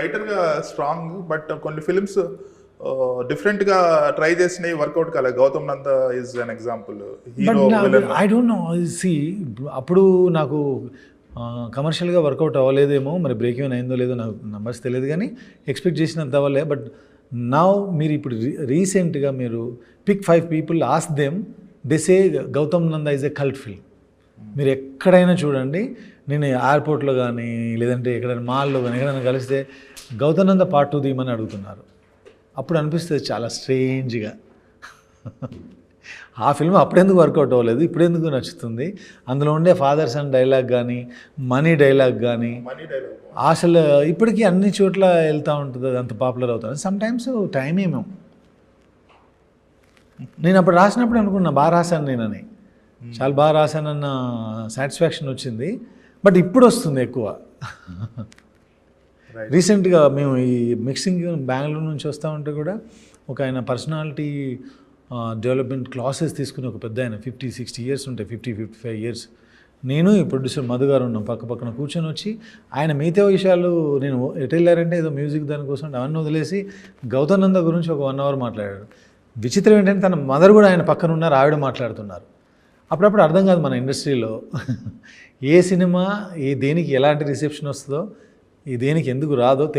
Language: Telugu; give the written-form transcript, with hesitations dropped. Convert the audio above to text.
రైటర్గా స్ట్రాంగ్, బట్ కొన్ని ఫిలిమ్స్ డిఫరెంట్గా ట్రై చేసినవి వర్కౌట్ కాలేదు. Gautam Nanda is an example. Hero I don't know see అప్పుడు నాకు కమర్షియల్గా వర్కౌట్ అవ్వలేదేమో, మరి బ్రేక్ ఈవెన్ అయిందో లేదో నాకు నంబర్స్ తెలియదు, కానీ ఎక్స్పెక్ట్ చేసినంత అవ్వలే. బట్ నౌ మీరు ఇప్పుడు రీసెంట్గా మీరు pick 5 people, ask them, they say Gautam Nanda is a cult film. మీరు ఎక్కడైనా చూడండి, నేను ఎయిర్పోర్ట్లో కానీ లేదంటే ఎక్కడైనా మాల్లో కానీ ఎక్కడైనా కలిస్తే గౌతమ్ నంద పార్ట్ 2 తీయమని అడుగుతున్నారు. అప్పుడు అనిపిస్తుంది చాలా స్ట్రేంజ్గా, ఆ ఫిల్మ్ అప్పుడెందుకు వర్కౌట్ అవ్వలేదు, ఇప్పుడెందుకు నచ్చుతుంది. అందులో ఉండే ఫాదర్ సన్ డైలాగ్ కానీ, మనీ డైలాగ్ కానీ అసలు ఇప్పటికీ అన్ని చోట్ల వెళ్తూ ఉంటుంది, అది అంత పాపులర్ అవుతుంది. సమ్ టైమ్స్ టైం ఏమో, నేను అప్పుడు రాసినప్పుడు అనుకున్నా బాగా రాశాను నేనని, చాలా బాగా రాశానన్న సాటిస్ఫాక్షన్ వచ్చింది. బట్ ఇప్పుడు వస్తుంది ఎక్కువ. రీసెంట్గా మేము ఈ మిక్సింగ్ బెంగళూరు నుంచి వస్తూ ఉంటే కూడా ఒక ఆయన పర్సనాలిటీ డెవలప్మెంట్ క్లాసెస్ తీసుకుని ఒక పెద్ద ఆయన 50-60 ఇయర్స్ ఉంటాయి, 50-55 ఇయర్స్, నేను ఈ ప్రొడ్యూసర్ మధు గారు ఉన్నాం పక్కన కూర్చొని వచ్చి, ఆయన మిగతా విషయాలు నేను ఎటు వెళ్ళారంటే ఏదో మ్యూజిక్ దానికోసం అవన్నీ వదిలేసి గౌతమ్ నంద గురించి ఒక 1 అవర్ మాట్లాడాడు. విచిత్రం ఏంటంటే తన మదర్ కూడా ఆయన పక్కన ఉన్నారు, ఆవిడ మాట్లాడుతున్నారు. అప్పుడప్పుడు అర్థం కాదు మన ఇండస్ట్రీలో ఏ సినిమా దేనికి ఎలాంటి రిసెప్షన్ వస్తుందో, దేనికి ఎందుకు రాదో